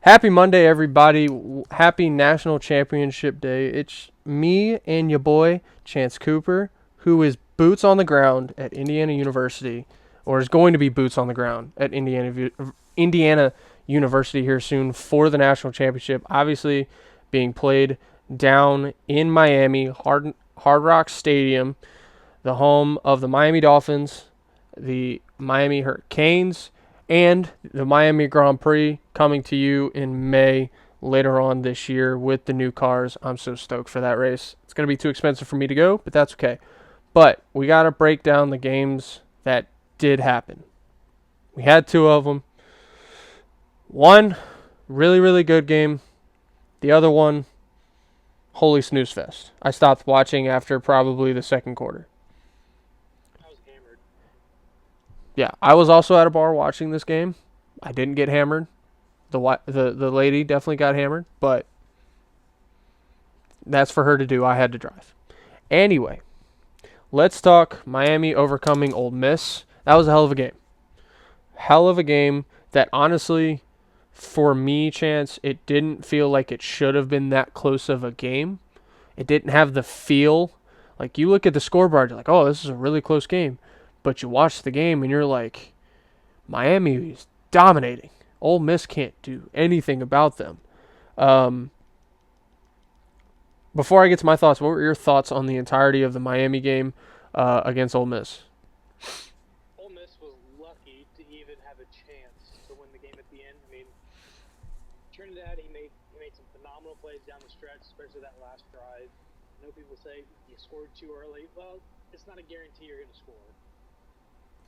Happy Monday, everybody. Happy National Championship Day. It's me and your boy, Chance Cooper, who is boots on the ground at Indiana University, or is going to be boots on the ground at Indiana University here soon for the National Championship. Obviously, being played down in Miami, Hard Rock Stadium, the home of the Miami Dolphins, the Miami Hurricanes, and the Miami Grand Prix coming to you in May later on this year with the new cars. I'm so stoked for that race. It's going to be too expensive for me to go, but that's okay. But we got to break down the games that did happen. We had two of them. One, really, really good game. The other one, holy snooze fest. I stopped watching after probably the second quarter. I was hammered. Yeah, I was also at a bar watching this game. I didn't get hammered. The lady definitely got hammered, but that's for her to do. I had to drive. Anyway, let's talk Miami overcoming Ole Miss. That was a hell of a game. Hell of a game that honestly, for me, Chance, it didn't feel like it should have been that close of a game. It didn't have the feel. Like, you look at the scoreboard, you're like, oh, this is a really close game. But you watch the game and you're like, Miami is dominating. Ole Miss can't do anything about them. Um, Before I get to my thoughts, what were your thoughts on the entirety of the Miami game against Ole Miss? Ole Miss was lucky to even have a chance to win the game at the end. I mean, Trinidad he made some phenomenal plays down the stretch, especially that last drive. I know people say you scored too early. Well, it's not a guarantee you're going to score.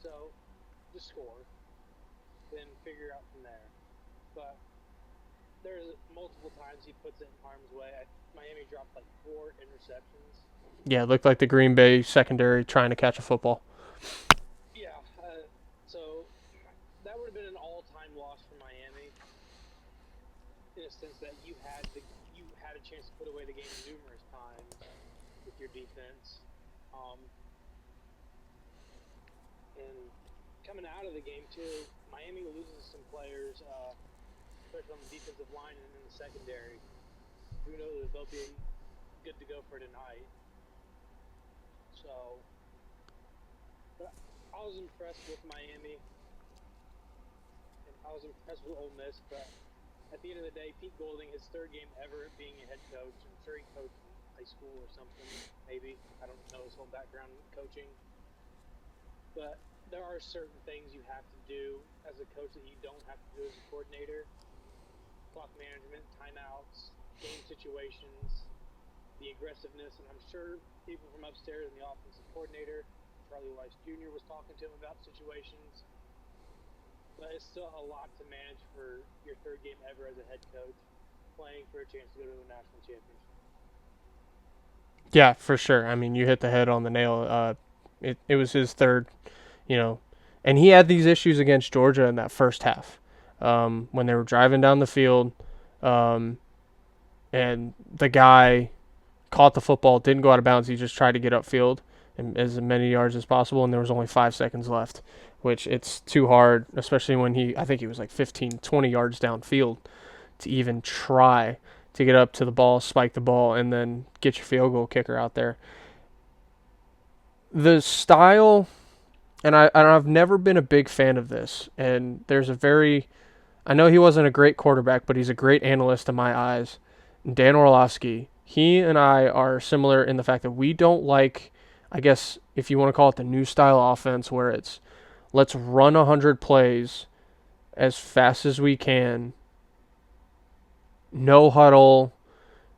So, just score, then figure out from there. But there's multiple times he puts it in harm's way. Miami dropped like 4 interceptions. Yeah, it looked like the Green Bay secondary trying to catch a football. Yeah, so that would have been an all-time loss for Miami in a sense that you had a chance to put away the game numerous times with your defense. And coming out of the game too, Miami loses some players, especially on the defensive line and in the secondary. Who knows if they'll be good to go for tonight. So, but I was impressed with Miami, and I was impressed with Ole Miss. But at the end of the day, Pete Golding, his third game ever being a head coach. I'm sure he coached in high school or something, maybe. I don't know his whole background in coaching. But there are certain things you have to do as a coach that you don't have to do as a coordinator. Clock management, timeouts, game situations, the aggressiveness, and I'm sure people from upstairs and the offensive coordinator, Charlie Weiss Jr., was talking to him about situations. But it's still a lot to manage for your third game ever as a head coach, playing for a chance to go to the national championship. Yeah, for sure. I mean, you hit the head on the nail. It was his third, you know, and he had these issues against Georgia in that first half when they were driving down the field, and the guy caught the football, didn't go out of bounds. He just tried to get upfield and as many yards as possible, and there was only 5 seconds left, which it's too hard, especially when I think he was like 15, 20 yards downfield to even try to get up to the ball, spike the ball, and then get your field goal kicker out there. The style, and I've never been a big fan of this, and I know he wasn't a great quarterback, but he's a great analyst in my eyes. Dan Orlovsky, he and I are similar in the fact that we don't like, I guess, if you want to call it the new style offense, where it's let's run 100 plays as fast as we can, no huddle,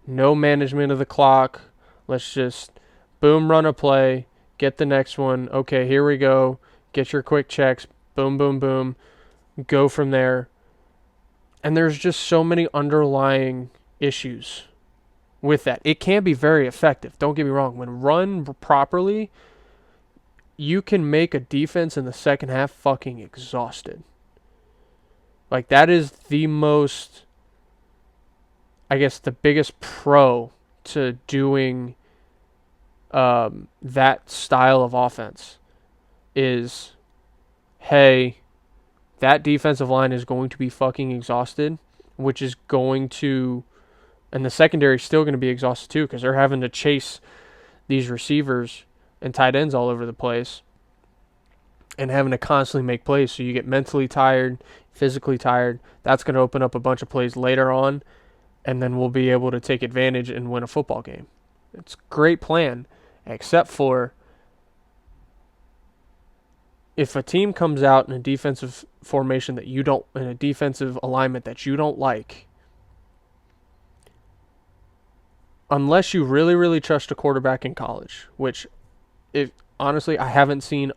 no management of the clock. Let's just boom, run a play, get the next one. Okay, here we go. Get your quick checks. Boom, boom, boom. Go from there. And there's just so many underlying issues with that. It can be very effective. Don't get me wrong. When run properly, you can make a defense in the second half fucking exhausted. Like, that is the most, I guess, the biggest pro to doing that style of offense is, hey, that defensive line is going to be fucking exhausted which is going to, and the secondary is still going to be exhausted too because they're having to chase these receivers and tight ends all over the place and having to constantly make plays. So you get mentally tired, physically tired. That's going to open up a bunch of plays later on, and then we'll be able to take advantage and win a football game. It's a great plan, except for if a team comes out in a defensive formation that you don't, in a defensive alignment that you don't like, unless you really, really trust a quarterback in college, which, if honestly, I haven't seen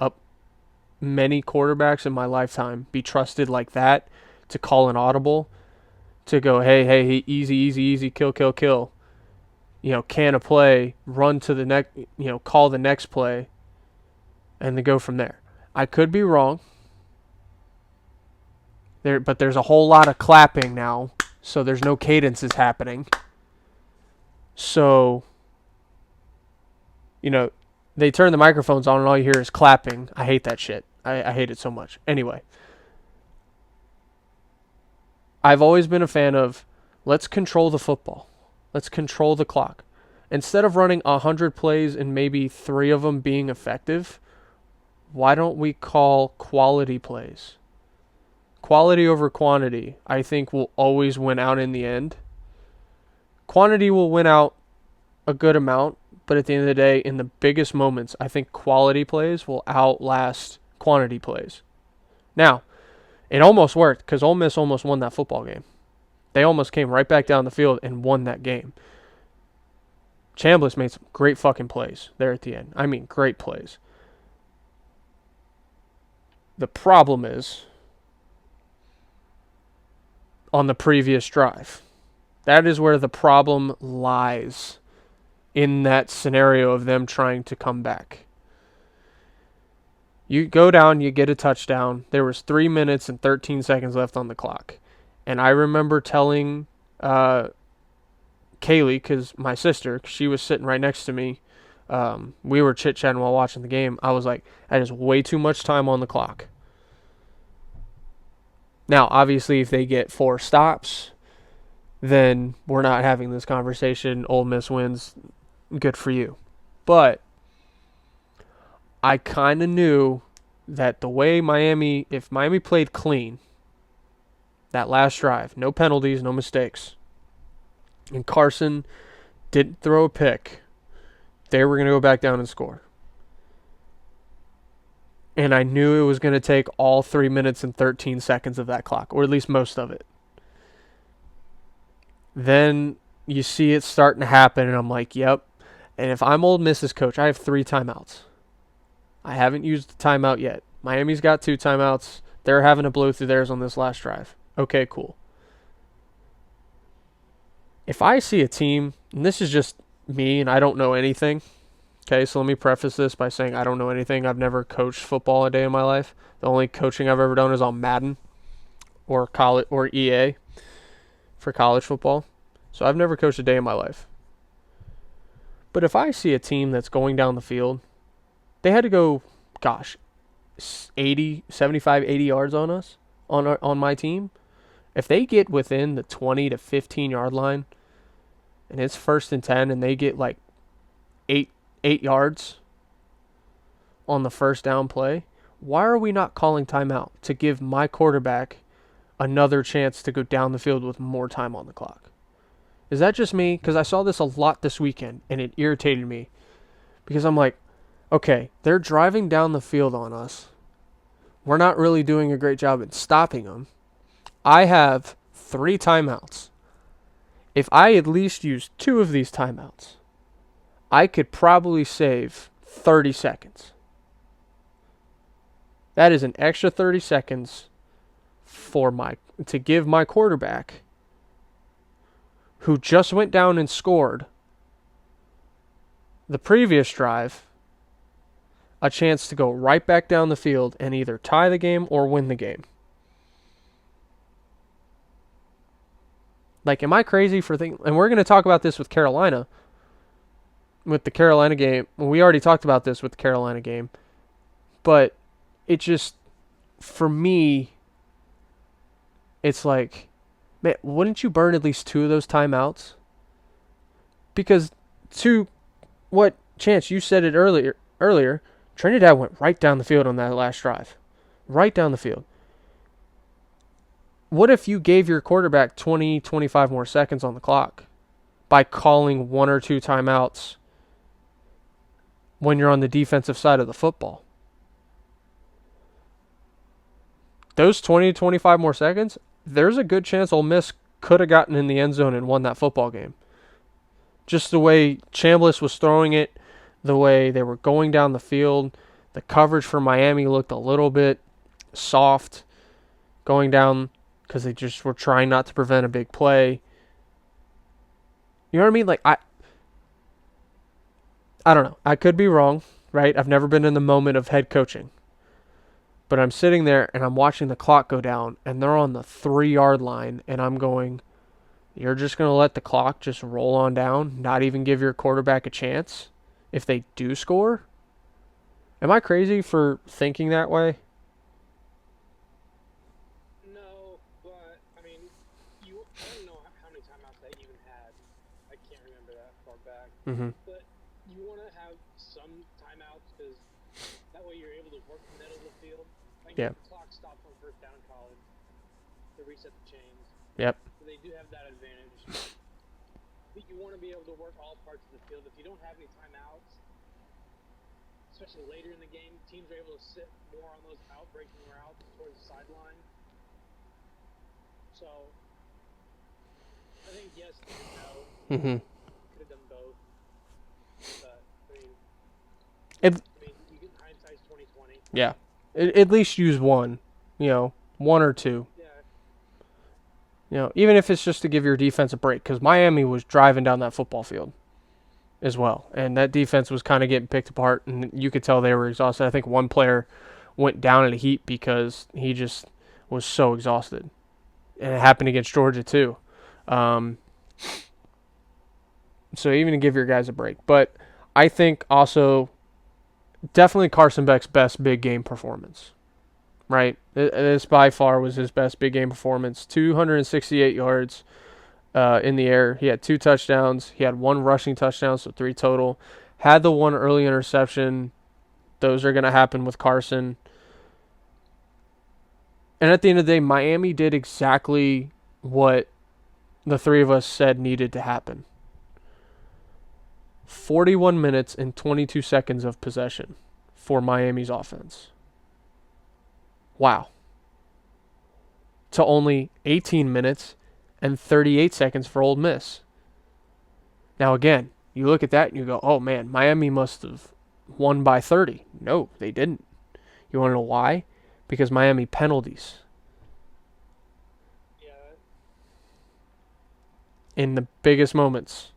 many quarterbacks in my lifetime be trusted like that to call an audible, to go, hey, easy, easy, easy, kill, kill, kill. Can a play, run to the next, call the next play, and then go from there. I could be wrong. But there's a whole lot of clapping now, so there's no cadences happening. So, they turn the microphones on and all you hear is clapping. I hate that shit. I hate it so much. Anyway, I've always been a fan of let's control the football. Let's control the clock. Instead of running 100 plays and maybe 3 of them being effective, why don't we call quality plays? Quality over quantity, I think, will always win out in the end. Quantity will win out a good amount, but at the end of the day, in the biggest moments, I think quality plays will outlast quantity plays. Now, it almost worked because Ole Miss almost won that football game. They almost came right back down the field and won that game. Chambliss made some great fucking plays there at the end. I mean, great plays. The problem is on the previous drive. That is where the problem lies in that scenario of them trying to come back. You go down, you get a touchdown. There was 3 minutes and 13 seconds left on the clock. And I remember telling Kaylee, because my sister, she was sitting right next to me. We were chit-chatting while watching the game. I was like, that is way too much time on the clock. Now, obviously, if they get 4 stops, then we're not having this conversation. Ole Miss wins. Good for you. But I kind of knew that the way if Miami played clean, that last drive, no penalties, no mistakes, and Carson didn't throw a pick, they were going to go back down and score. And I knew it was going to take all 3 minutes and 13 seconds of that clock, or at least most of it. Then you see it starting to happen, and I'm like, yep. And if I'm Ole Miss's coach, I have 3 timeouts. I haven't used the timeout yet. Miami's got 2 timeouts. They're having to blow through theirs on this last drive. Okay, cool. If I see a team, and this is just me and I don't know anything, okay, so let me preface this by saying I don't know anything. I've never coached football a day in my life. The only coaching I've ever done is on Madden or college or EA for college football. So I've never coached a day in my life. But if I see a team that's going down the field, they had to go, 75, 80 yards on us, on my team. If they get within the 20 to 15 yard line and it's 1st and 10 and they get like 8 yards on the first down play, why are we not calling timeout to give my quarterback another chance to go down the field with more time on the clock? Is that just me? Because I saw this a lot this weekend and it irritated me because I'm like, okay, they're driving down the field on us. We're not really doing a great job at stopping them. I have 3 timeouts. If I at least use 2 of these timeouts, I could probably save 30 seconds. That is an extra 30 seconds to give my quarterback, who just went down and scored the previous drive, a chance to go right back down the field and either tie the game or win the game. Like, am I crazy for thinking? And we're going to talk about this with Carolina. With the Carolina game. We already talked about this with the Carolina game. But it just, for me, it's like, man, wouldn't you burn at least 2 of those timeouts? Because what Chance, you said it earlier, Trinidad went right down the field on that last drive. Right down the field. What if you gave your quarterback 20, 25 more seconds on the clock by calling 1 or 2 timeouts when you're on the defensive side of the football? Those 20 to 25 more seconds, there's a good chance Ole Miss could have gotten in the end zone and won that football game. Just the way Chambliss was throwing it, the way they were going down the field, the coverage for Miami looked a little bit soft going down because they just were trying not to prevent a big play. You know what I mean? Like, I don't know. I could be wrong, right? I've never been in the moment of head coaching. But I'm sitting there and I'm watching the clock go down and they're on the 3-yard line and I'm going, you're just going to let the clock just roll on down, not even give your quarterback a chance if they do score? Am I crazy for thinking that way? No, but I mean, I don't know how many timeouts they even had. I can't remember that far back. Mm-hmm. But you want to have some timeouts because that way you're able to work the middle of the field. Like Yeah. the clock stops on first down college to reset the chains. Yep. So they do have that advantage. But you want to be able to work all parts of the field. If you don't have any timeouts, especially later in the game, teams are able to sit more on those out-breaking routes towards the sideline. So, I think yes and no. Mm-hmm. Could have done both. But, you get hindsight's 20/20. Yeah. At least use one. 1 or 2. Yeah. Even if it's just to give your defense a break, because Miami was driving down that football field as well, and that defense was kind of getting picked apart, and you could tell they were exhausted. I think one player went down in a heap because he just was so exhausted, and it happened against Georgia too. So even to give your guys a break, but I think also definitely Carson Beck's best big game performance. Right, this by far was his best big game performance. 268 yards in the air. He had 2 touchdowns. He had 1 rushing touchdown, so 3 total. Had the 1 early interception. Those are going to happen with Carson. And at the end of the day, Miami did exactly what the 3 of us said needed to happen. 41 minutes and 22 seconds of possession for Miami's offense. Wow. To only 18 minutes and 38 seconds for Ole Miss. Now again, you look at that and you go, oh man, Miami must have won by 30. No, they didn't. You want to know why? Because Miami penalties. Yeah. In the biggest moments.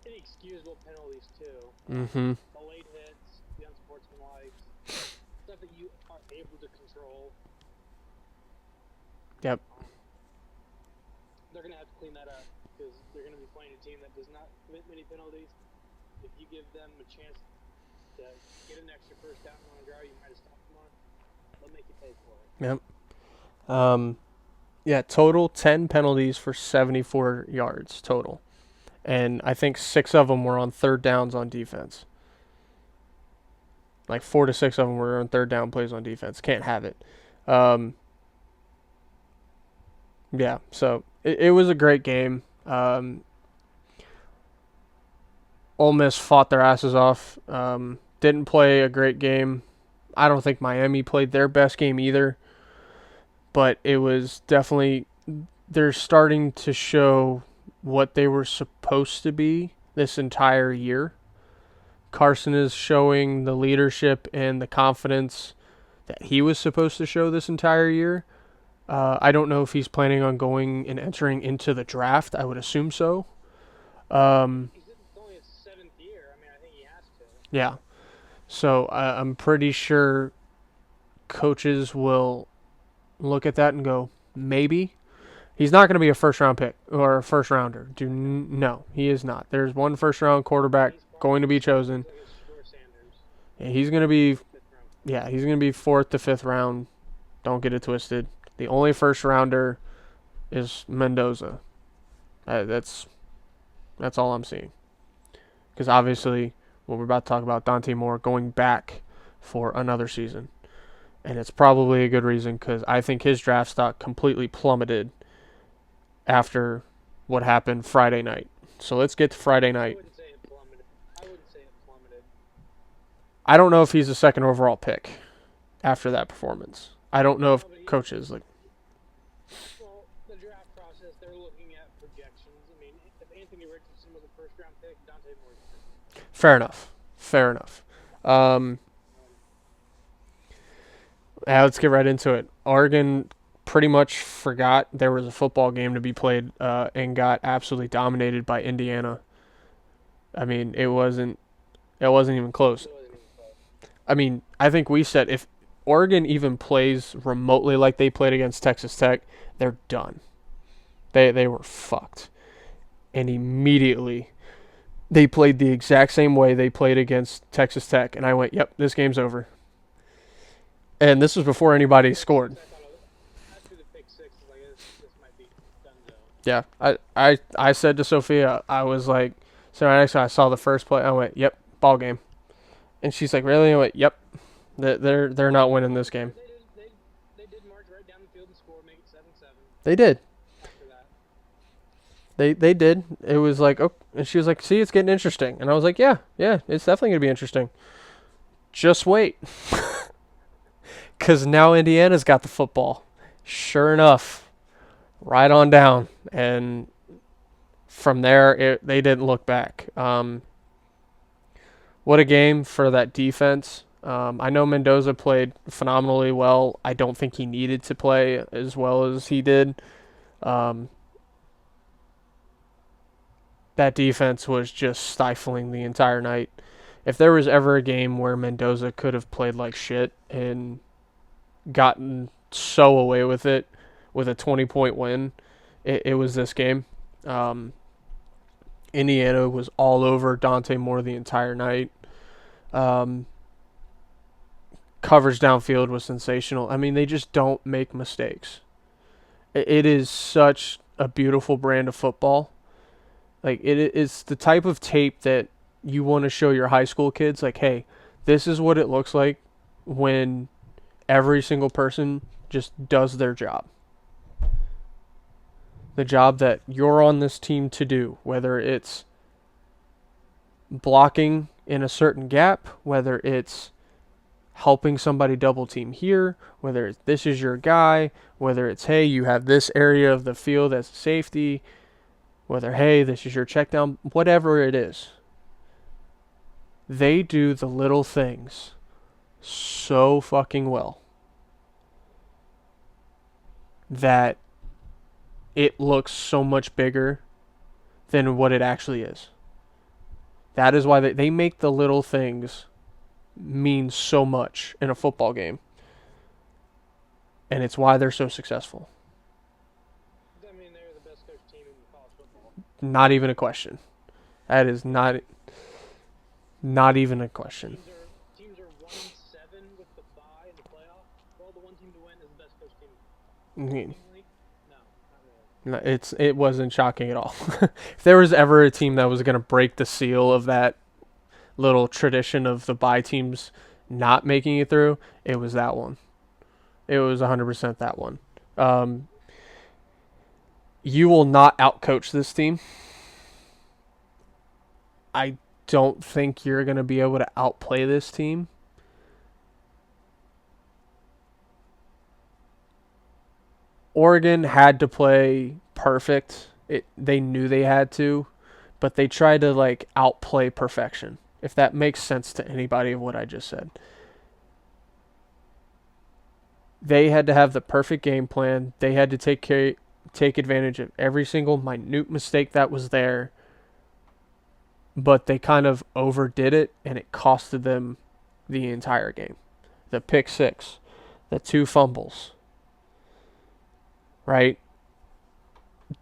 Inexcusable penalties too. Mm-hmm. The late hits, the unsportsmanlike, stuff that you are able to control. Yep. They're going to have to clean that up because they're going to be playing a team that does not commit many penalties. If you give them a chance to get an extra first down on the ground, you might have stopped them on. They'll make you pay for it. Yep. Yeah, total 10 penalties for 74 yards total. And I think 6 of them were on third downs on defense. Like 4 to 6 of them were on third down plays on defense. Can't have it. Yeah, so it was a great game. Ole Miss fought their asses off. Didn't play a great game. I don't think Miami played their best game either. But it was definitely, they're starting to show what they were supposed to be this entire year. Carson is showing the leadership and the confidence that he was supposed to show this entire year. I don't know if he's planning on going and entering into the draft. I would assume so. He's only his 7th year. I think he has to. Yeah. So I'm pretty sure coaches will look at that and go, maybe. He's not going to be a first-round pick or a first-rounder. No, he is not. There's one first-round quarterback going to be chosen. Yeah, he's going to be 4th to 5th round. Don't get it twisted. The only first-rounder is Mendoza. That's all I'm seeing. Because obviously, what we're about to talk about, Dante Moore going back for another season. And it's probably a good reason because I think his draft stock completely plummeted after what happened Friday night. So let's get to Friday I night. wouldn't say it plummeted. I wouldn't say it plummeted. I don't know if he's a second overall pick after that performance. I don't know if coaches like. Well, the draft process, they're looking at projections. I mean, if Anthony Richardson was a first-round pick, Dante Moore is a first-round pick. Fair enough. Fair enough. Let's get right into it. Oregon pretty much forgot there was a football game to be played and got absolutely dominated by Indiana. I mean, it wasn't even close. It wasn't even close. I mean, I think we said if Oregon even plays remotely like they played against Texas Tech, they're done. They were fucked. And immediately they played the exact same way they played against Texas Tech, and I went, "Yep, this game's over." And this was before anybody scored. After the pick six, like this might be done though. Yeah, I said to Sophia, I was like, so next time I saw the first play, I went, "Yep, ball game," and she's like, "Really?" I went, "Yep, they're not winning this game." They did march right down the field and score, make it 7-7 They did. after that. They did. It was like, oh, and she was like, "See, it's getting interesting," and I was like, "Yeah, it's definitely gonna be interesting. Just wait." Because now Indiana's got the football. Sure enough, right on down. And from there, they didn't look back. What a game for that defense. I know Mendoza played phenomenally well. I don't think he needed to play as well as he did. That defense was just stifling the entire night. If there was ever a game where Mendoza could have played like shit and gotten so away with it with a 20-point win, it was this game. Indiana was all over Dante Moore the entire night. Coverage downfield was sensational. I mean, they just don't make mistakes. It is such a beautiful brand of football. Like, it's the type of tape that you want to show your high school kids. Like, hey, this is what it looks like when every single person just does their job. The job that you're on this team to do, whether it's blocking in a certain gap, whether it's helping somebody double team here, whether it's this is your guy, whether it's, hey, you have this area of the field as safety, whether, hey, this is your check down, whatever it is. They do the little things so fucking well that it looks so much bigger than what it actually is. That is why they make the little things mean so much in a football game. And it's why they're so successful. I mean, they're the best coached team in college football. Not even a question. That is not even a question. Teams are 1-7 with the bye in the playoff. Well, the one team to win is the best coached team. No, not really. It wasn't shocking at all. If there was ever a team that was going to break the seal of that little tradition of the bye teams not making it through, it was that one. It was 100% that one. You will not outcoach this team. I don't think you're going to be able to outplay this team. Oregon had to play perfect. They knew they had to, but they tried to like outplay perfection. If that makes sense to anybody of what I just said. They had to have the perfect game plan. They had to take advantage of every single minute mistake that was there. But they kind of overdid it, and it costed them the entire game. The pick six, the 2 fumbles, right?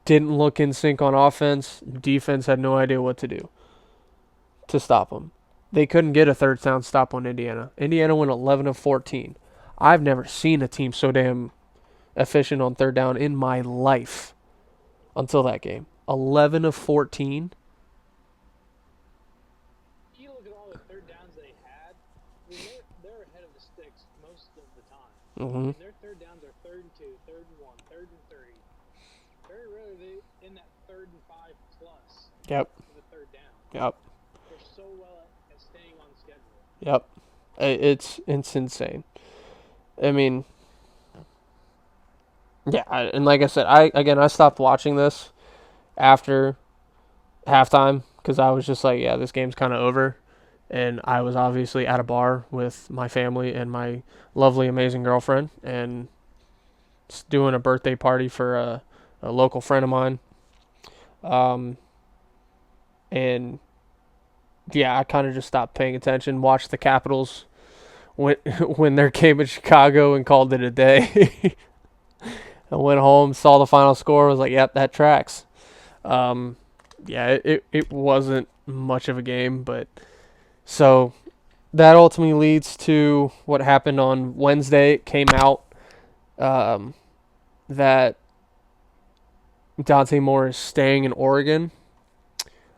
Didn't look in sync on offense. Defense had no idea what to do to stop them. They couldn't get a third down stop on Indiana. Indiana went 11 of 14. I've never seen a team so damn efficient on third down in my life. until that game. 11 of 14. You look at all the third downs they had. I mean, they're ahead of the sticks most of the time. Mm-hmm. And their third downs are 3rd and 2, 3rd and 1, 3rd and 3. Very rarely in that 3rd and 5 plus. Yep. For the third down. Yep. They're so well at staying on schedule. Yep. It's insane. I mean, yeah, and like I said, I stopped watching this after halftime because I was just like, yeah, this game's kind of over. And I was obviously at a bar with my family and my lovely, amazing girlfriend, and doing a birthday party for a local friend of mine. And yeah, I kind of just stopped paying attention. Watched the Capitals when their game in Chicago and called it a day. I went home, saw the final score, was like, yep, that tracks. Yeah, it wasn't much of a game, but so that ultimately leads to what happened on Wednesday. It came out that Dante Moore is staying in Oregon.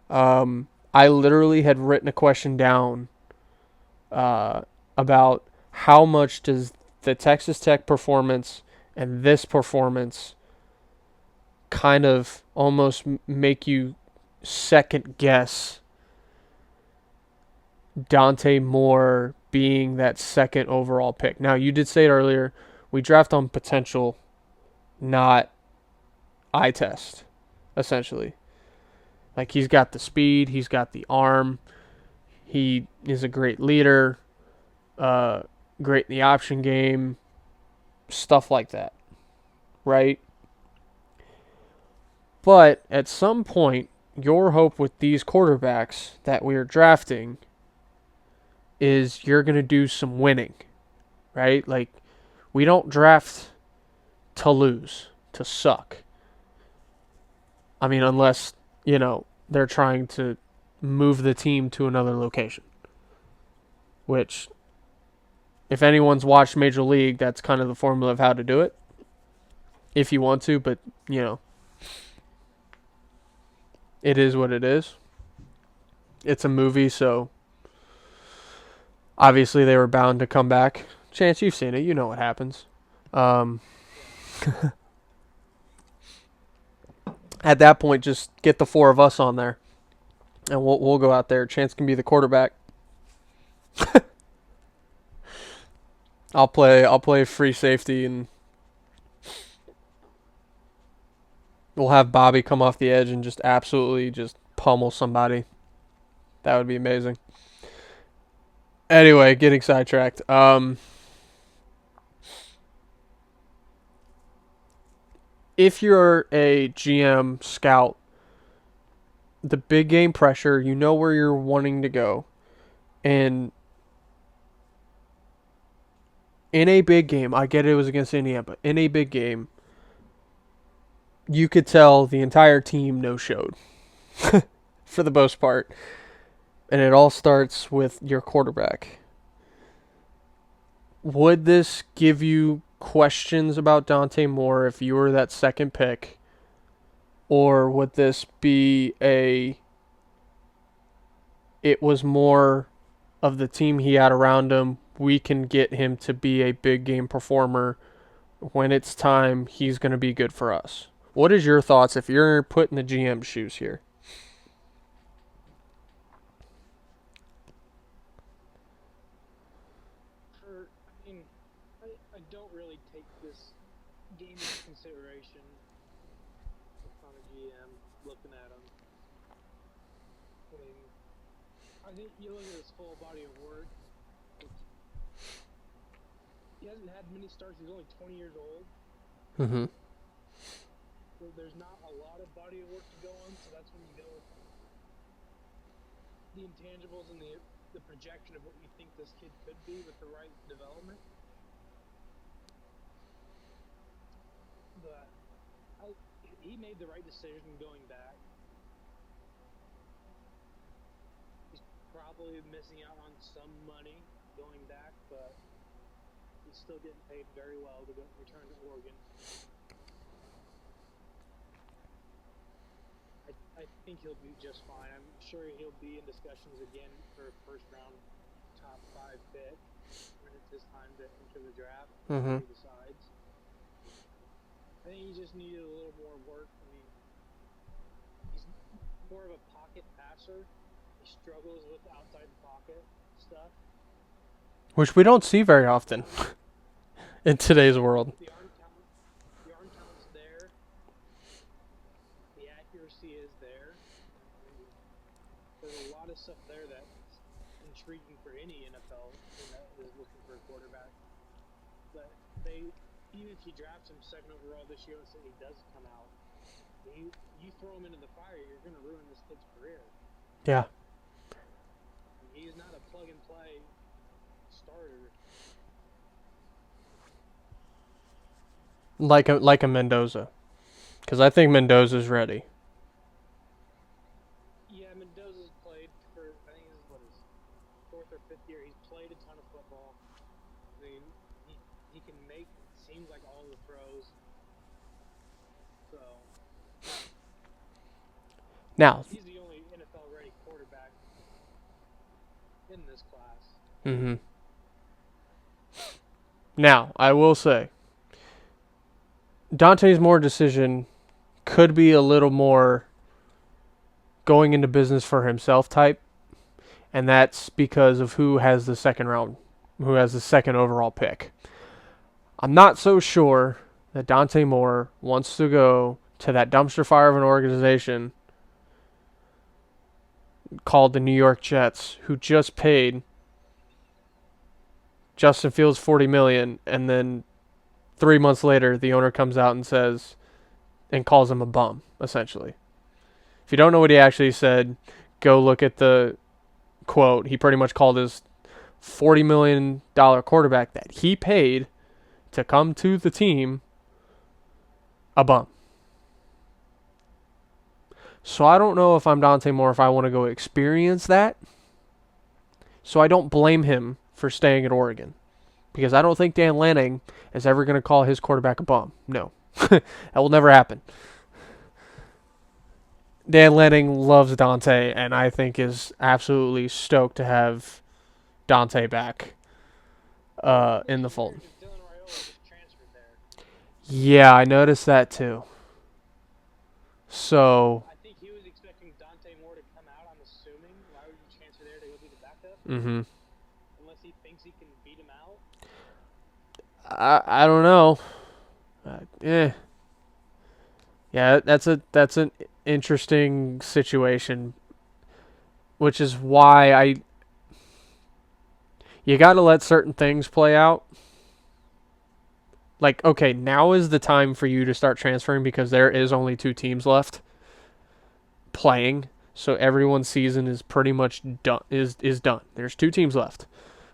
I literally had written a question down about how much does the Texas Tech performance and this performance kind of almost make you second guess Dante Moore being that second overall pick. Now, you did say it earlier, we draft on potential, not eye test, essentially. Like, he's got the speed, he's got the arm, he is a great leader, great in the option game, stuff like that, right? But at some point, your hope with these quarterbacks that we are drafting is you're going to do some winning, right? Like, we don't draft to lose, to suck. I mean, unless, they're trying to move the team to another location. Which, if anyone's watched Major League, that's kind of the formula of how to do it. If you want to, but, it is what it is. It's a movie, so obviously they were bound to come back. Chance, you've seen it. You know what happens. At that point, just get the four of us on there, and we'll go out there. Chance can be the quarterback. I'll play free safety, and we'll have Bobby come off the edge and just absolutely just pummel somebody. That would be amazing. Anyway, getting sidetracked. If you're a GM scout, the big game pressure, you know where you're wanting to go. And in a big game, I get it was against Indiana, but in a big game, you could tell the entire team no-showed for the most part. And it all starts with your quarterback. Would this give you questions about Dante Moore if you were that second pick? Or would this be it was more of the team he had around him, we can get him to be a big game performer. When it's time, he's going to be good for us. What is your thoughts if you're put in the GM shoes here? I don't really take this game into consideration if I'm a GM looking at him. I think you look at his full body of work. He hasn't had many starts. He's only 20 years old. Mm-hmm. So there's not a lot of body of work to go on. So that's when you go with the intangibles and the projection of what you think this kid could be with the right development. But he made the right decision going back. He's probably missing out on some money going back, but he's still getting paid very well to return to Oregon. I think he'll be just fine. I'm sure he'll be in discussions again for a first round top 5 pick when it's his time to enter the draft. Mm-hmm. He decides. I think he just needed a little more work. I mean, he's more of a pocket passer. He struggles with outside the pocket stuff. Which we don't see very often in today's world. The arm talent's there. The accuracy is there. I mean, there's a lot of stuff there that's intriguing for any NFL team that is looking for a quarterback. But even if you draft him second overall this year, let's say he does come out, you throw him into the fire, you're going to ruin this kid's career. Yeah. He's not a plug and play starter. Like a Mendoza, because I think Mendoza's ready. Yeah, Mendoza's played for, I think this is his 4th or 5th year. He's played a ton of football. I mean, he can make, it seems like, all the throws. So, Now. He's the only NFL-ready quarterback in this class. Mm-hmm. Now, I will say, Dante Moore's decision could be a little more going into business for himself type, and that's because of who has the second overall pick. I'm not so sure that Dante Moore wants to go to that dumpster fire of an organization called the New York Jets, who just paid Justin Fields $40 million, and then 3 months later, the owner comes out and calls him a bum, essentially. If you don't know what he actually said, go look at the quote. He pretty much called his $40 million quarterback that he paid to come to the team a bum. So I don't know if I'm Dante Moore if I want to go experience that. So I don't blame him for staying at Oregon. Because I don't think Dan Lanning is ever going to call his quarterback a bum. No. That will never happen. Dan Lanning loves Dante, and I think is absolutely stoked to have Dante back in the fold. Yeah, I noticed that too. So. I think he was expecting Dante Moore to come out, I'm assuming. Why would you transfer there to go be the backup? Mm-hmm. Unless he thinks he can beat him out? I don't know. Yeah, that's an interesting situation, which is why you got to let certain things play out. Like, okay, now is the time for you to start transferring because there is only 2 teams left playing, so everyone's season is pretty much done. Is done. There's 2 teams left,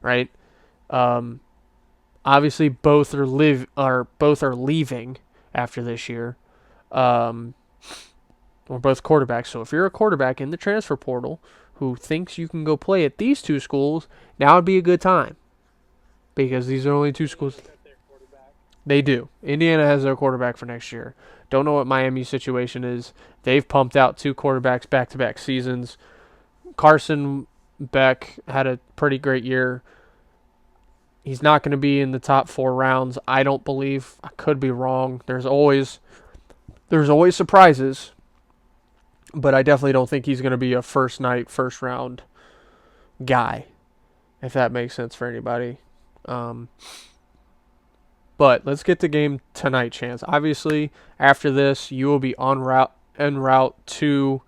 right? Obviously, both are leaving after this year. Or both quarterbacks. So if you're a quarterback in the transfer portal who thinks you can go play at these 2 schools, now would be a good time. Because these are only 2 schools. They do. Indiana has their quarterback for next year. Don't know what Miami's situation is. They've pumped out 2 quarterbacks back-to-back seasons. Carson Beck had a pretty great year. He's not going to be in the top 4 rounds, I don't believe. I could be wrong. There's always surprises, but I definitely don't think he's going to be a first round guy, if that makes sense for anybody. But let's get to game tonight, Chance. Obviously, after this, you will be en route to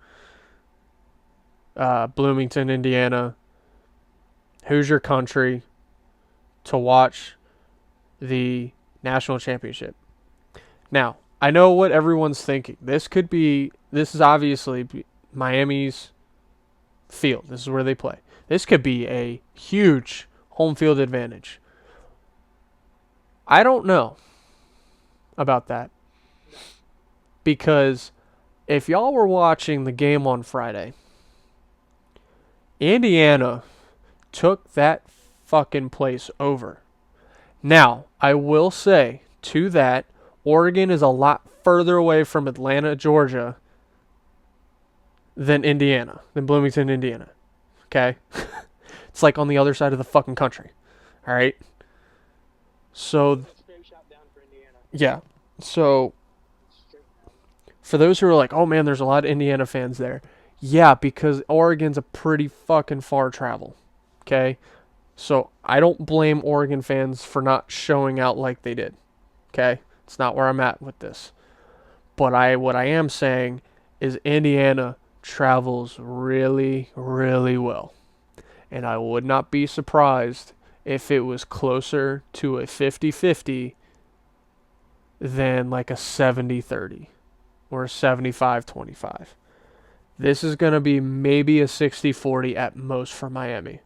Bloomington, Indiana, Hoosier country, to watch the national championship. Now, I know what everyone's thinking. This is obviously Miami's field. This is where they play. This could be a huge home field advantage. I don't know about that. Because if y'all were watching the game on Friday, Indiana took that fucking place over. Now, I will say to that, Oregon is a lot further away from Atlanta, Georgia than Bloomington, Indiana. Okay? It's like on the other side of the fucking country. All right? So, Straight shot down for Indiana. yeah. So, Straight down. for those who are like, oh man, there's a lot of Indiana fans there. Yeah, because Oregon's a pretty fucking far travel. Okay? So, I don't blame Oregon fans for not showing out like they did. Okay? It's not where I'm at with this. But what I am saying is Indiana travels really, really well. And I would not be surprised if it was closer to a 50-50 than like a 70-30 or a 75-25. This is going to be maybe a 60-40 at most for Miami.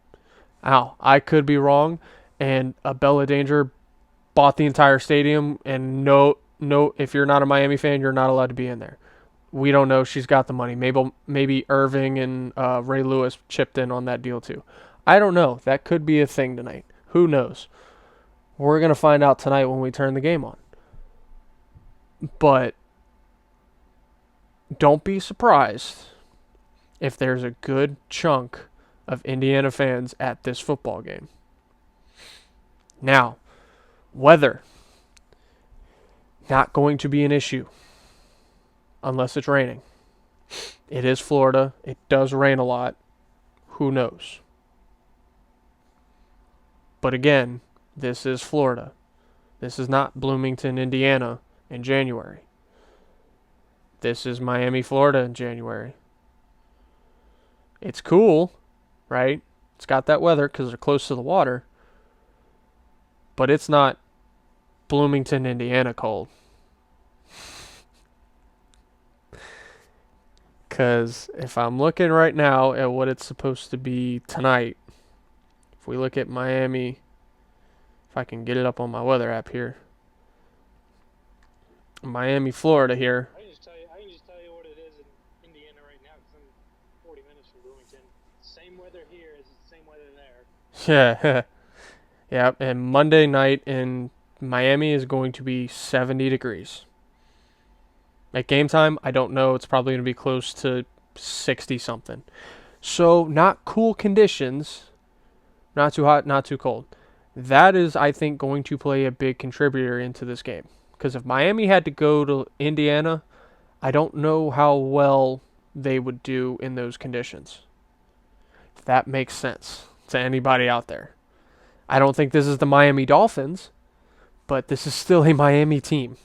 Now, I could be wrong, and Bella Danger bought the entire stadium, and no, if you're not a Miami fan, you're not allowed to be in there. We don't know. She's got the money. Maybe Irving and Ray Lewis chipped in on that deal too. I don't know. That could be a thing tonight. Who knows? We're going to find out tonight when we turn the game on. But don't be surprised if there's a good chunk of Indiana fans at this football game. Now, weather, not going to be an issue unless it's raining. It is Florida. It does rain a lot. Who knows? But again, this is Florida. This is not Bloomington, Indiana in January. This is Miami, Florida in January. It's cool, right? It's got that weather because they're close to the water. But it's not Bloomington, Indiana cold. Because if I'm looking right now at what it's supposed to be tonight, if we look at Miami, if I can get it up on my weather app here, Miami, Florida here. I can just tell you what it is in Indiana right now because I'm 40 minutes from Bloomington. Same weather here as the same weather there. Yeah. Yeah, and Monday night in Miami is going to be 70 degrees. At game time, I don't know. It's probably going to be close to 60 something. So, not cool conditions. Not too hot, not too cold. That is, I think, going to play a big contributor into this game. Because if Miami had to go to Indiana, I don't know how well they would do in those conditions. If that makes sense to anybody out there. I don't think this is the Miami Dolphins, but this is still a Miami team.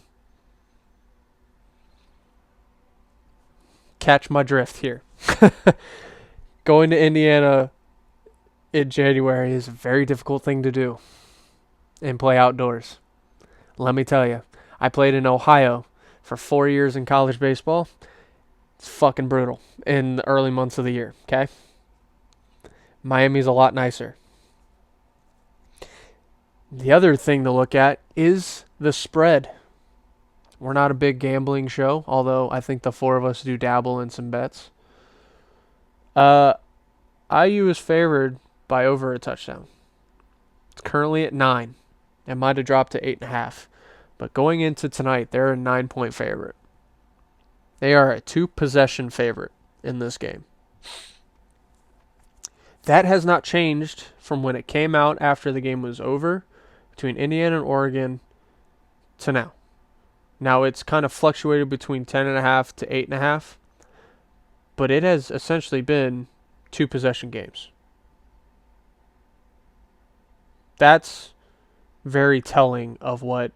Catch my drift here. Going to Indiana in January is a very difficult thing to do and play outdoors. Let me tell you, I played in Ohio for 4 years in college baseball. It's fucking brutal in the early months of the year, okay? Miami's a lot nicer. The other thing to look at is the spread. We're not a big gambling show, although I think the four of us do dabble in some bets. IU is favored by over a touchdown. It's currently at 9. It might have dropped to 8.5. But going into tonight, they're a 9-point favorite. They are a 2-possession favorite in this game. That has not changed from when it came out after the game was over between Indiana and Oregon to now. Now it's kind of fluctuated between 10.5 to 8.5, but it has essentially been 2-possession games. That's very telling of what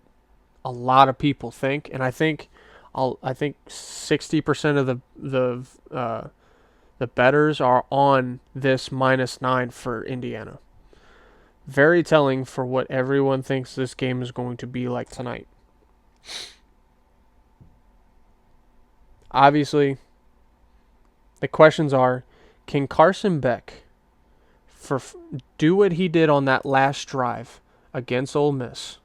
a lot of people think, and I think 60% of the bettors are on this -9 for Indiana. Very telling for what everyone thinks this game is going to be like tonight. Obviously, the questions are, can Carson Beck do what he did on that last drive against Ole Miss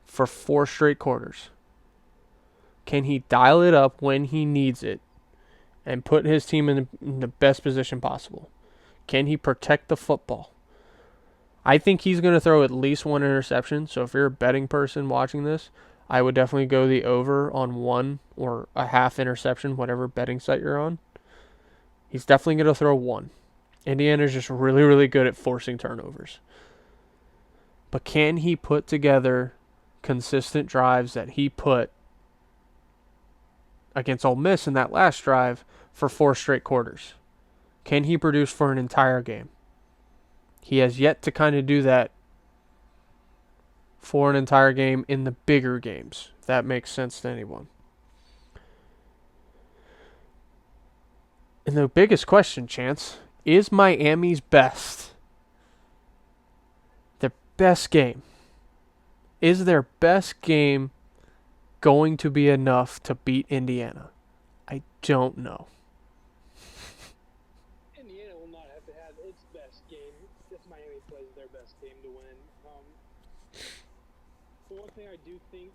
for 4 straight quarters? Can he dial it up when he needs it and put his team in the best position possible? Can he protect the football? I think he's going to throw at least 1 interception, so if you're a betting person watching this, I would definitely go the over on 1 or a half interception, whatever betting site you're on. He's definitely going to throw one. Indiana's just really, really good at forcing turnovers. But can he put together consistent drives that he put against Ole Miss in that last drive for 4 straight quarters? Can he produce for an entire game? He has yet to kind of do that for an entire game in the bigger games, if that makes sense to anyone. And the biggest question, Chance, is Miami's best their best game? Is their best game going to be enough to beat Indiana? I don't know. Indiana will not have to have its best game if Miami plays their best game to win. The one thing I do think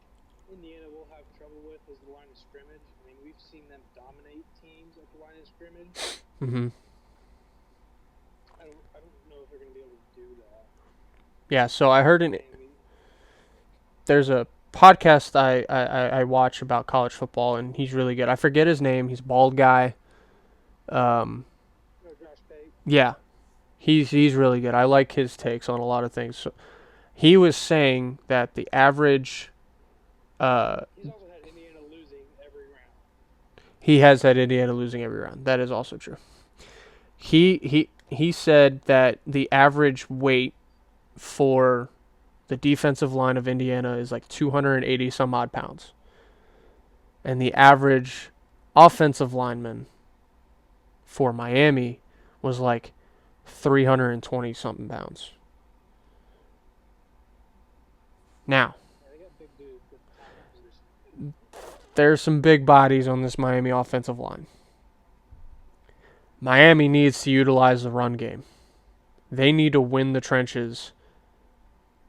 Indiana will have trouble with is the line of scrimmage. I mean, we've seen them dominate teams at the line of scrimmage. Mm-hmm. I don't know if they're going to be able to do that. Yeah, so I heard there's a podcast I watch about college football, and he's really good. I forget his name. He's a bald guy. Josh Pate. Yeah, he's really good. I like his takes on a lot of things. So he was saying that the average. He's also had Indiana losing every round. He has had Indiana losing every round. That is also true. He said that the average weight for the defensive line of Indiana is like 280 some odd pounds. And the average offensive lineman for Miami was like 320 something pounds. Now, Yeah, they got big dudes with position. there's some big bodies on this Miami offensive line. Miami needs to utilize the run game. They need to win the trenches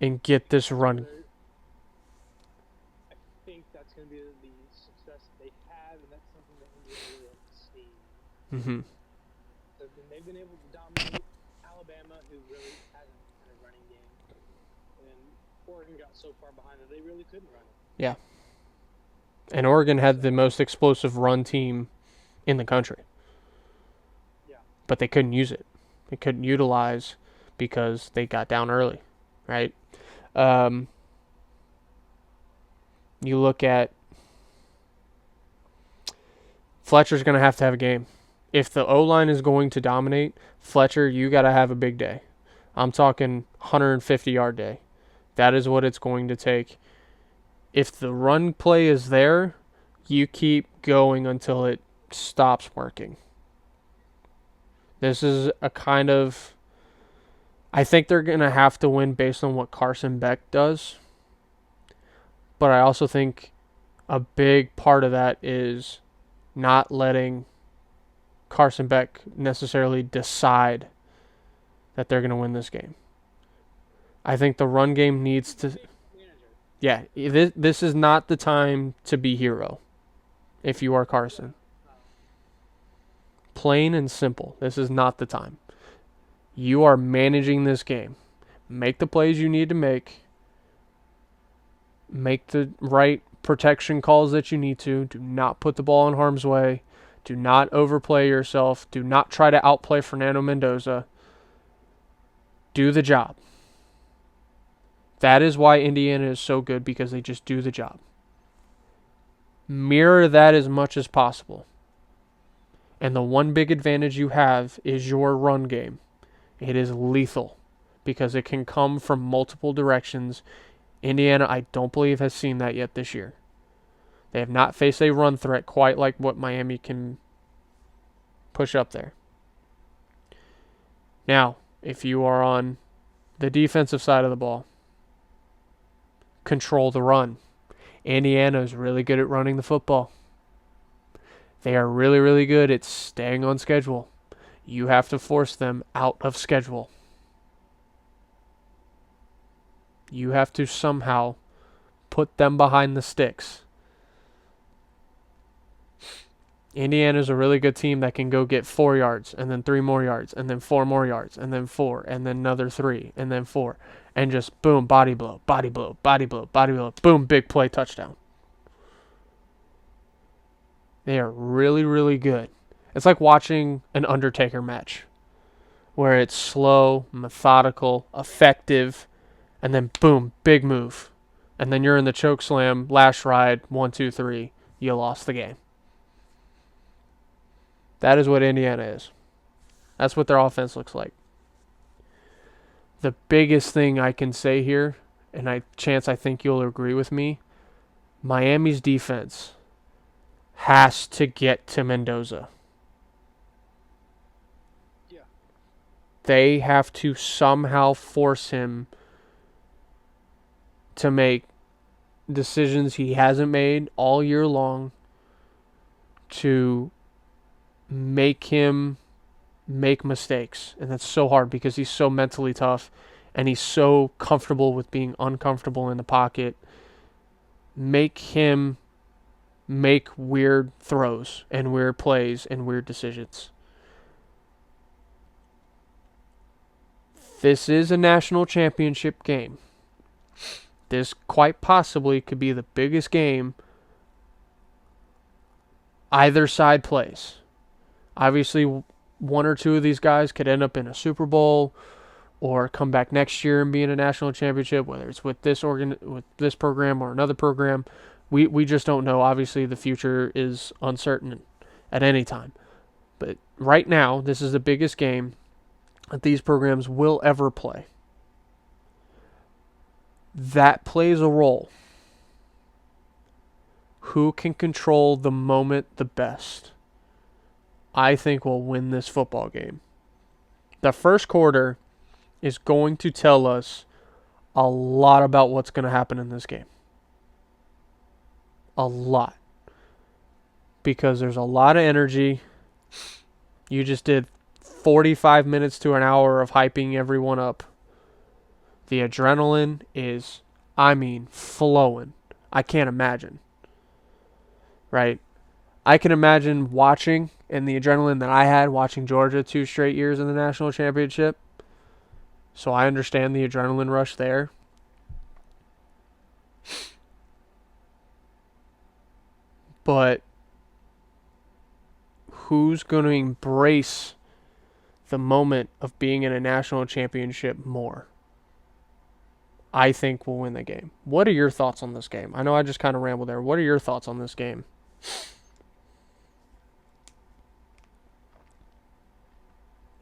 and get this run. I think that's going to be the success that they have, and that's something that Indiana really has to see. Mm-hmm. So they've been able to dominate Alabama, who really hasn't had a running game, and Oregon got so far behind that they really couldn't run it. Yeah. And Oregon had the most explosive run team in the country. Yeah. But they couldn't use it. They couldn't utilize because they got down early, right? You look at Fletcher's going to have a game. If the O-line is going to dominate, Fletcher, you got to have a big day. I'm talking 150-yard day. That is what it's going to take. If the run play is there, you keep going until it stops working. This is a kind of... I think they're going to have to win based on what Carson Beck does. But I also think a big part of that is not letting Carson Beck necessarily decide that they're going to win this game. I think the run game needs to... Yeah, this is not the time to be hero if you are Carson. Plain and simple. This is not the time. You are managing this game. Make the plays you need to make. Make the right protection calls that you need to. Do not put the ball in harm's way. Do not overplay yourself. Do not try to outplay Fernando Mendoza. Do the job. That is why Indiana is so good, because they just do the job. Mirror that as much as possible. And the one big advantage you have is your run game. It is lethal because it can come from multiple directions. Indiana, I don't believe, has seen that yet this year. They have not faced a run threat quite like what Miami can push up there. Now, if you are on the defensive side of the ball, control the run. Indiana is really good at running the football. They are really, really good at staying on schedule. You have to force them out of schedule. You have to somehow put them behind the sticks. Indiana's a really good team that can go get 4 yards, and then 3 more yards, and then 4 more yards, and then 4, and then another 3, and then 4. And just boom, body blow, body blow, body blow, body blow, boom, big play, touchdown. They are really, really good. It's like watching an Undertaker match where it's slow, methodical, effective, and then boom, big move. And then you're in the choke slam, lash ride, 1, 2, 3. You lost the game. That is what Indiana is. That's what their offense looks like. The biggest thing I can say here, and I think you'll agree with me, Miami's defense has to get to Mendoza. Yeah. They have to somehow force him to make decisions he hasn't made all year long, to make him make mistakes. And that's so hard because he's so mentally tough and he's so comfortable with being uncomfortable in the pocket. Make him make weird throws and weird plays and weird decisions. This is a national championship game. This quite possibly could be the biggest game either side plays. Obviously, one or two of these guys could end up in a Super Bowl or come back next year and be in a national championship, whether it's with this program or another program. We just don't know. Obviously, the future is uncertain at any time. But right now, this is the biggest game that these programs will ever play. That plays a role. Who can control the moment the best, I think, will win this football game. The first quarter is going to tell us a lot about what's going to happen in this game. A lot. Because there's a lot of energy. You just did 45 minutes to an hour of hyping everyone up. The adrenaline is, flowing. I can't imagine. Right? I can imagine watching, and the adrenaline that I had watching Georgia 2 straight years in the national championship. So I understand the adrenaline rush there. But who's going to embrace the moment of being in a national championship more, I think will win the game. What are your thoughts on this game? I know I just kind of rambled there. What are your thoughts on this game?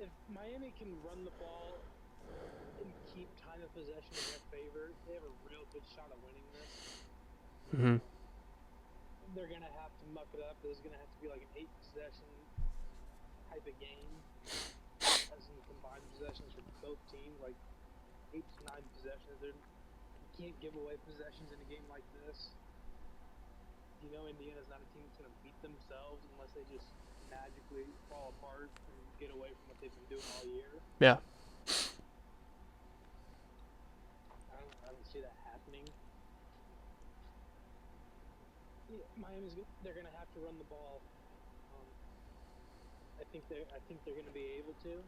If Miami can run the ball and keep time of possession in their favor, they have a real good shot of winning this. Mm-hmm. They're going to have to muck it up. There's going to have to be like an 8-possession type of game, as in combined possessions for both teams, like 8 to 9 possessions. You can't give away possessions in a game like this. You know, Indiana's not a team that's going to beat themselves unless they just magically fall apart and get away from what they've been doing all year. Yeah. I don't see that happening. Yeah, they're going to have to run the ball. I think they're going to be able to.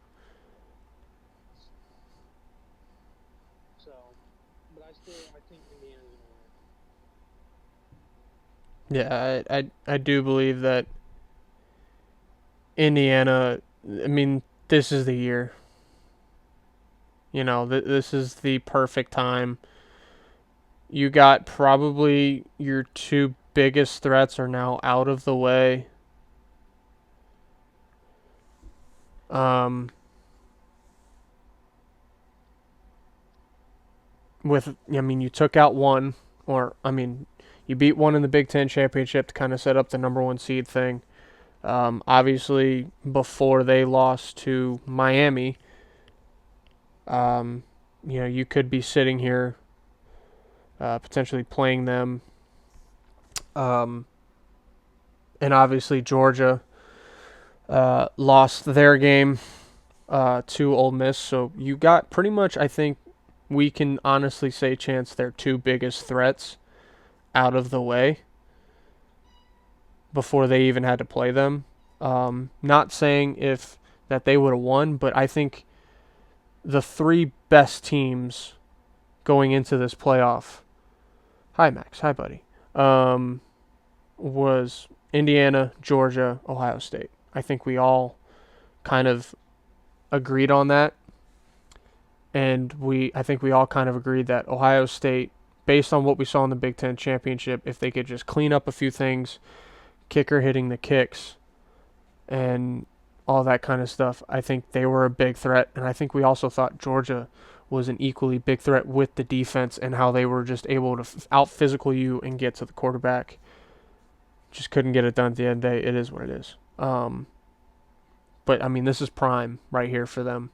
So, but I think Indiana's going to win. Yeah, I do believe that Indiana, this is the year. You know, this is the perfect time. You got probably your two biggest threats are now out of the way. You took out one, you beat one in the Big Ten championship to kind of set up the number 1 seed thing. Obviously, before they lost to Miami, you could be sitting here potentially playing them. And obviously, Georgia lost their game to Ole Miss. So you got pretty much, I think, we can honestly say, Chance, their two biggest threats out of the way before they even had to play them. Not saying that they would have won, but I think the 3 best teams going into this playoff, hi Max, hi buddy, was Indiana, Georgia, Ohio State. I think we all kind of agreed on that. And I think we all kind of agreed that Ohio State, based on what we saw in the Big Ten championship, if they could just clean up a few things, kicker hitting the kicks, and all that kind of stuff, I think they were a big threat. And I think we also thought Georgia was an equally big threat with the defense and how they were just able to out physical you and get to the quarterback. Just couldn't get it done at the end of the day. It is what it is. But I mean, this is prime right here for them.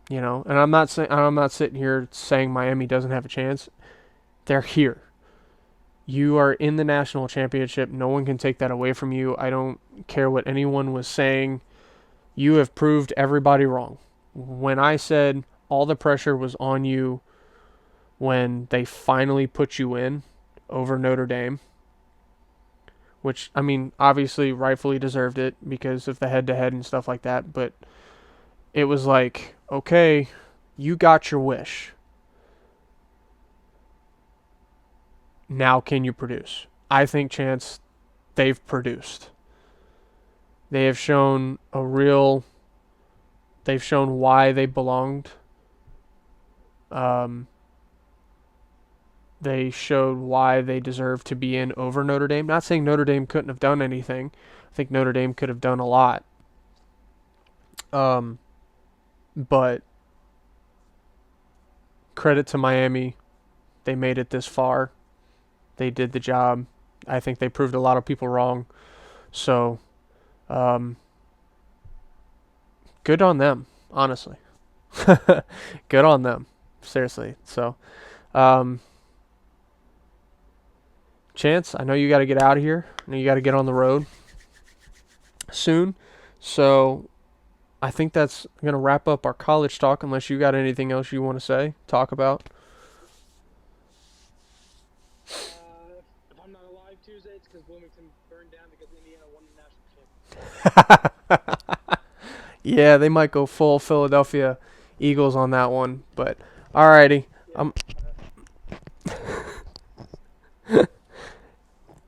You know, and I'm not sitting here saying Miami doesn't have a chance. They're here. You are in the national championship. No one can take that away from you. I don't care what anyone was saying. You have proved everybody wrong. When I said all the pressure was on you when they finally put you in over Notre Dame, which, I mean, obviously rightfully deserved it because of the head-to-head and stuff like that, but it was like, okay, you got your wish. Now can you produce? I think, Chance, they've produced. They have shown they've shown why they belonged. They showed why they deserve to be in over Notre Dame. Not saying Notre Dame couldn't have done anything. I think Notre Dame could have done a lot. But credit to Miami. They made it this far. They did the job. I think they proved a lot of people wrong. So, good on them, honestly. Good on them. Seriously. So, Chance, I know you got to get out of here. I know you got to get on the road soon. So, I think that's going to wrap up our college talk unless you got anything else you want to say, talk about. If I'm not alive Tuesday, it's because Bloomington burned down because Indiana won the national championship. Yeah, they might go full Philadelphia Eagles on that one. But, alrighty. Yeah.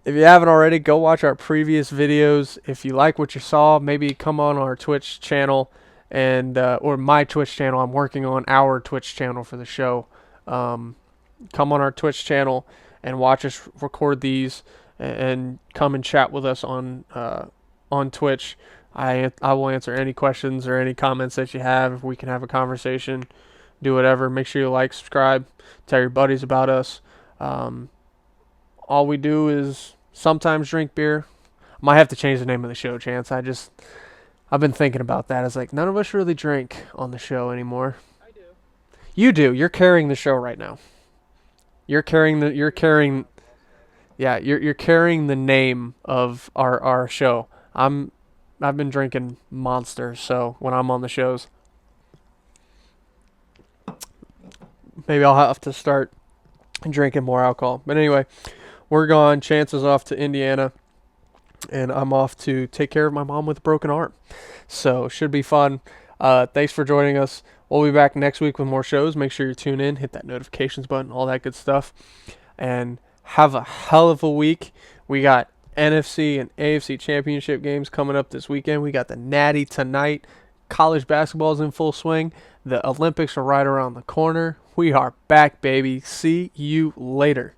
If you haven't already, go watch our previous videos. If you like what you saw, maybe come on our Twitch channel and or my Twitch channel. I'm working on our Twitch channel for the show. Come on our Twitch channel and watch us record these, and come and chat with us on Twitch. I will answer any questions or any comments that you have. We can have a conversation, do whatever. Make sure you like, subscribe, tell your buddies about us. All we do is sometimes drink beer. Might have to change the name of the show, Chance. I've been thinking about that. It's like none of us really drink on the show anymore. I do. You do. You're carrying the show right now. You're carrying the name of our show. I've been drinking Monster, so when I'm on the shows, maybe I'll have to start drinking more alcohol. But anyway, we're gone. Chance is off to Indiana, and I'm off to take care of my mom with a broken arm. So should be fun. Thanks for joining us. We'll be back next week with more shows. Make sure you tune in, hit that notifications button, all that good stuff, and have a hell of a week. We got NFC and AFC championship games coming up this weekend. We got the Natty tonight. College basketball is in full swing. The Olympics are right around the corner. We are back, baby. See you later.